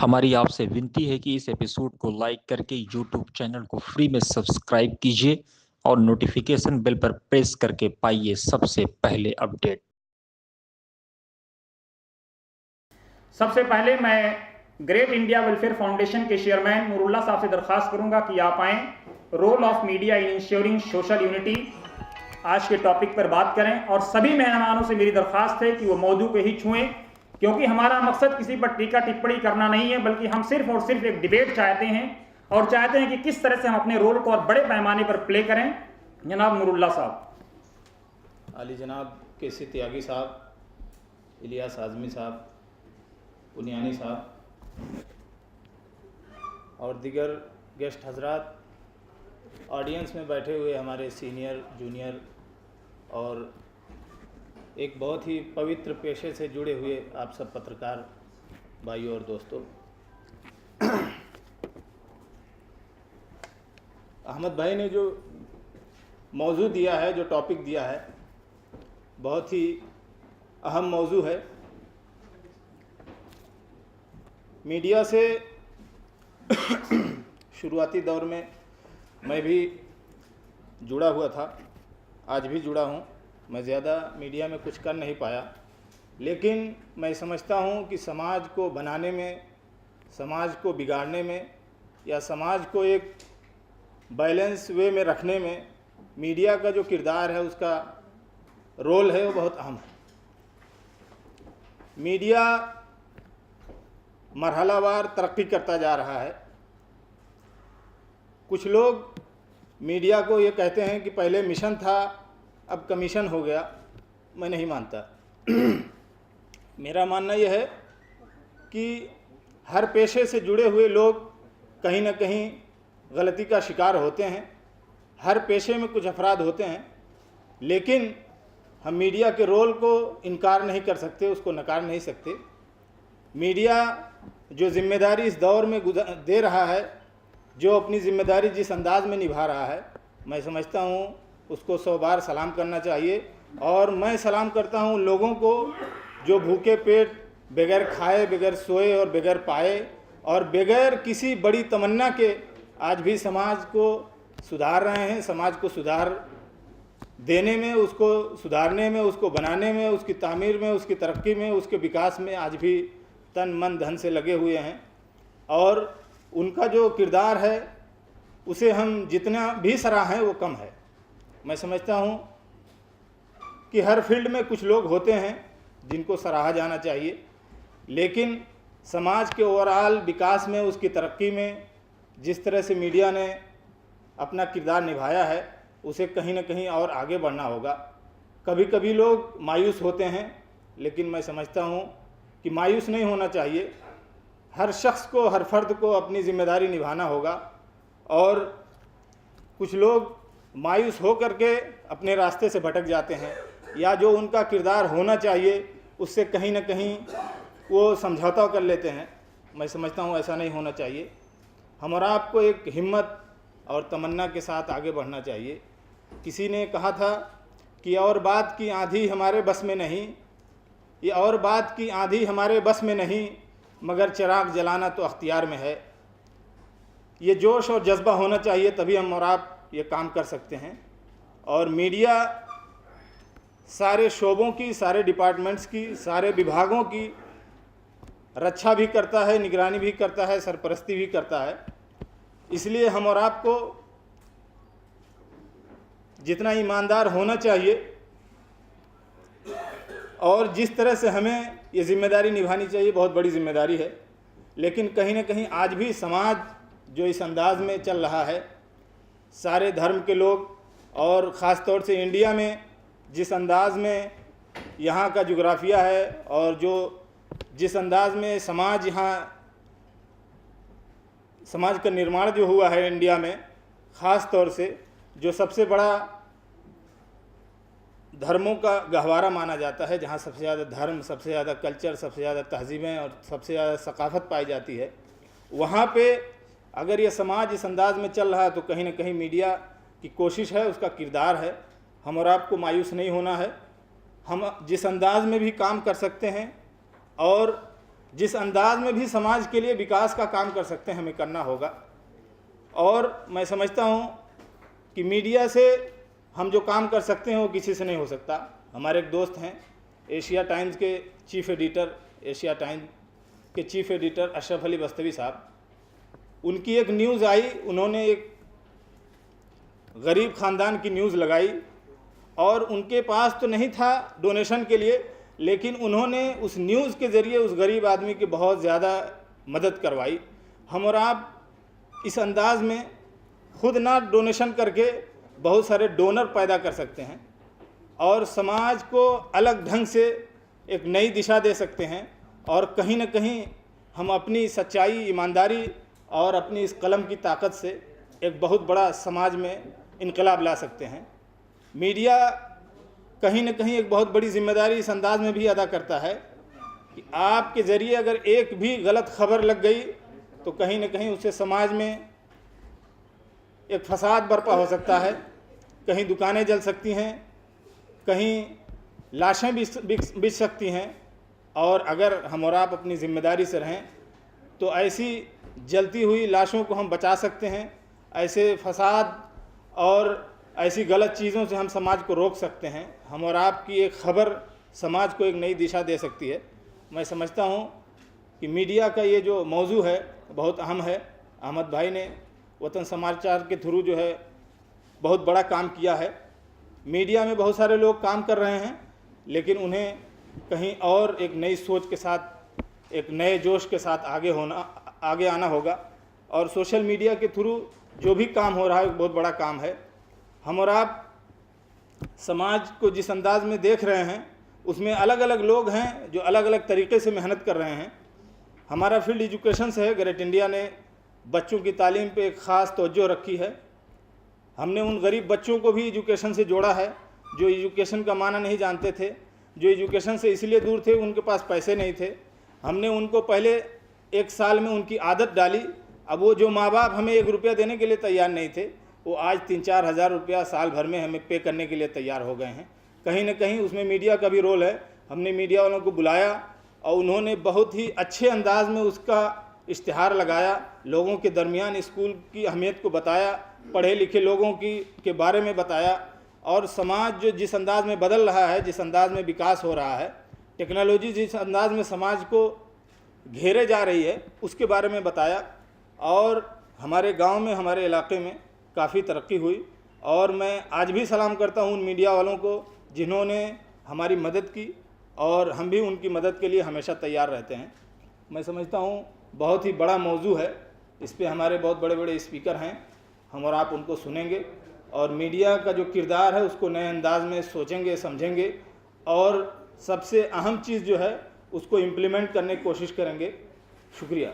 हमारी आपसे विनती है कि इस एपिसोड को लाइक करके यूट्यूब चैनल को फ्री में सब्सक्राइब कीजिए और नोटिफिकेशन बेल पर प्रेस करके पाइए सबसे पहले अपडेट। सबसे पहले मैं ग्रेट इंडिया वेलफेयर फाउंडेशन के चेयरमैन नूरुल्लाह साहब से दरख्वास्त करूंगा कि आप आएँ। Role of media in ensuring social unity आज के टॉपिक पर बात करें और सभी मेहमानों से मेरी दरख्वास्त है कि वो मौजू को ही छुएं, क्योंकि हमारा मकसद किसी पर टीका टिप्पणी करना नहीं है, बल्कि हम सिर्फ और सिर्फ एक डिबेट चाहते हैं और चाहते हैं कि किस तरह से हम अपने रोल को और बड़े पैमाने पर प्ले करें। जनाब नूरुल्लाह साहब। अली जनाब केसी त्यागी साहब, इलियास आज़मी साहब, पुनियानी साहब और दीगर गेस्ट हजरात, ऑडियंस में बैठे हुए हमारे सीनियर जूनियर और एक बहुत ही पवित्र पेशे से जुड़े हुए आप सब पत्रकार भाइयों और दोस्तों। अहमद भाई ने जो मौजू दिया है, जो टॉपिक दिया है, बहुत ही अहम मौजू है। मीडिया से शुरुआती दौर में मैं भी जुड़ा हुआ था, आज भी जुड़ा हूँ। मैं ज़्यादा मीडिया में कुछ कर नहीं पाया, लेकिन मैं समझता हूँ कि समाज को बनाने में, समाज को बिगाड़ने में या समाज को एक बैलेंस वे में रखने में मीडिया का जो किरदार है, उसका रोल है, वो बहुत अहम है। मीडिया मरहलावार तरक्की करता जा रहा है। कुछ लोग मीडिया को ये कहते हैं कि पहले मिशन था, अब कमीशन हो गया। मैं नहीं मानता। मेरा मानना यह है कि हर पेशे से जुड़े हुए लोग कहीं ना कहीं गलती का शिकार होते हैं। हर पेशे में कुछ अफराद होते हैं, लेकिन हम मीडिया के रोल को इनकार नहीं कर सकते, उसको नकार नहीं सकते। मीडिया जो जिम्मेदारी इस दौर में दे रहा है, जो अपनी ज़िम्मेदारी जिस अंदाज़ में निभा रहा है, मैं समझता हूँ उसको 100 बार सलाम करना चाहिए। और मैं सलाम करता हूँ लोगों को जो भूखे पेट, बगैर खाए, बगैर सोए और बगैर पाए और बगैर किसी बड़ी तमन्ना के आज भी समाज को सुधार रहे हैं। समाज को सुधार देने में, उसको सुधारने में, उसको बनाने में, उसकी तामीर में, उसकी तरक्की में, उसके विकास में आज भी तन मन धन से लगे हुए हैं। और उनका जो किरदार है, उसे हम जितना भी सराहें वो कम है। मैं समझता हूँ कि हर फील्ड में कुछ लोग होते हैं जिनको सराहा जाना चाहिए, लेकिन समाज के ओवरऑल विकास में, उसकी तरक्की में जिस तरह से मीडिया ने अपना किरदार निभाया है, उसे कहीं ना कहीं और आगे बढ़ना होगा। कभी कभी लोग मायूस होते हैं, लेकिन मैं समझता हूँ कि मायूस नहीं होना चाहिए। हर शख्स को, हर फर्द को अपनी ज़िम्मेदारी निभाना होगा। और कुछ लोग मायूस हो करके अपने रास्ते से भटक जाते हैं, या जो उनका किरदार होना चाहिए उससे कहीं ना कहीं वो समझौता कर लेते हैं। मैं समझता हूँ ऐसा नहीं होना चाहिए। हमारा आपको एक हिम्मत और तमन्ना के साथ आगे बढ़ना चाहिए। किसी ने कहा था कि और बात की आंधी हमारे बस में नहीं, ये और बात की आंधी हमारे बस में नहीं, मगर चिराग जलाना तो अख्तियार में है। ये जोश और जज्बा होना चाहिए, तभी हम और आप ये काम कर सकते हैं। और मीडिया सारे शोबों की, सारे डिपार्टमेंट्स की, सारे विभागों की रक्षा भी करता है, निगरानी भी करता है, सरपरस्ती भी करता है। इसलिए हम और आपको जितना ईमानदार होना चाहिए और जिस तरह से हमें ये जिम्मेदारी निभानी चाहिए, बहुत बड़ी जिम्मेदारी है। लेकिन कहीं ना कहीं आज भी समाज जो इस अंदाज में चल रहा है, सारे धर्म के लोग, और ख़ास तौर से इंडिया में जिस अंदाज में यहाँ का जोग्राफिया है और जो जिस अंदाज में समाज, यहाँ समाज का निर्माण जो हुआ है इंडिया में, ख़ास तौर से जो सबसे बड़ा धर्मों का गहवारा माना जाता है, जहाँ सबसे ज़्यादा धर्म, सबसे ज़्यादा कल्चर, सबसे ज़्यादा तहजीबें और सबसे ज़्यादा सकाफ़त पाई जाती है, वहाँ पे अगर ये समाज इस अंदाज में चल रहा है तो कहीं ना कहीं मीडिया की कोशिश है, उसका किरदार है। हम और आपको मायूस नहीं होना है। हम जिस अंदाज में भी काम कर सकते हैं और जिस अंदाज में भी समाज के लिए विकास का काम कर सकते हैं हमें करना होगा। और मैं समझता हूँ कि मीडिया से हम जो काम कर सकते हैं वो किसी से नहीं हो सकता। हमारे एक दोस्त हैं एशिया टाइम्स के चीफ एडिटर, एशिया टाइम्स के चीफ एडिटर अशरफ अली बस्तवी साहब, उनकी एक न्यूज़ आई, उन्होंने एक गरीब ख़ानदान की न्यूज़ लगाई और उनके पास तो नहीं था डोनेशन के लिए, लेकिन उन्होंने उस न्यूज़ के ज़रिए उस गरीब आदमी की बहुत ज़्यादा मदद करवाई। हम और आप इस अंदाज में खुद ना डोनेशन करके बहुत सारे डोनर पैदा कर सकते हैं और समाज को अलग ढंग से एक नई दिशा दे सकते हैं और कहीं ना कहीं हम अपनी सच्चाई, ईमानदारी और अपनी इस कलम की ताकत से एक बहुत बड़ा समाज में इनकलाब ला सकते हैं। मीडिया कहीं ना कहीं एक बहुत बड़ी जिम्मेदारी इस अंदाज में भी अदा करता है कि आपके ज़रिए अगर एक भी गलत खबर लग गई तो कहीं ना कहीं उससे समाज में एक फसाद बर्पा हो सकता है, कहीं दुकानें जल सकती हैं, कहीं लाशें बिछ सकती हैं। और अगर हम और आप अपनी ज़िम्मेदारी से रहें तो ऐसी जलती हुई लाशों को हम बचा सकते हैं, ऐसे फसाद और ऐसी गलत चीज़ों से हम समाज को रोक सकते हैं। हम और आपकी एक ख़बर समाज को एक नई दिशा दे सकती है। मैं समझता हूँ कि मीडिया का ये जो मौजू है बहुत अहम है। अहमद भाई ने वतन समाचार के थ्रू जो है बहुत बड़ा काम किया है। मीडिया में बहुत सारे लोग काम कर रहे हैं, लेकिन उन्हें कहीं और एक नई सोच के साथ, एक नए जोश के साथ आगे आना होगा। और सोशल मीडिया के थ्रू जो भी काम हो रहा है बहुत बड़ा काम है। हम और आप समाज को जिस अंदाज में देख रहे हैं उसमें अलग अलग लोग हैं जो अलग अलग तरीके से मेहनत कर रहे हैं। हमारा फील्ड एजुकेशन से है। ग्रेट इंडिया ने बच्चों की तालीम पे एक ख़ास तवज्जो रखी है। हमने उन गरीब बच्चों को भी एजुकेशन से जोड़ा है जो एजुकेशन का माना नहीं जानते थे, जो एजुकेशन से इसलिए दूर थे उनके पास पैसे नहीं थे। हमने उनको पहले 1 साल में उनकी आदत डाली। अब वो जो माँ बाप हमें 1 रुपया देने के लिए तैयार नहीं थे, वो आज 3-4 हज़ार रुपया साल भर में हमें पे करने के लिए तैयार हो गए हैं। कहीं ना कहीं उसमें मीडिया का भी रोल है। हमने मीडिया वालों को बुलाया और उन्होंने बहुत ही अच्छे अंदाज में उसका इश्तिहार लगाया, लोगों के दरमियान स्कूल की अहमियत को बताया, पढ़े लिखे लोगों के बारे में बताया। और समाज जो जिस अंदाज में बदल रहा है, जिस अंदाज में विकास हो रहा है, टेक्नोलॉजी जिस अंदाज में समाज को घेरे जा रही है, उसके बारे में बताया। और हमारे गांव में, हमारे इलाके में काफ़ी तरक्की हुई। और मैं आज भी सलाम करता हूं उन मीडिया वालों को जिन्होंने हमारी मदद की और हम भी उनकी मदद के लिए हमेशा तैयार रहते हैं। मैं समझता हूं बहुत ही बड़ा मौजू है, इस पे हमारे बहुत बड़े बड़े स्पीकर हैं, हम और आप उनको सुनेंगे और मीडिया का जो किरदार है उसको नए अंदाज में सोचेंगे, समझेंगे और सबसे अहम चीज़ जो है उसको इम्प्लीमेंट करने की कोशिश करेंगे। शुक्रिया।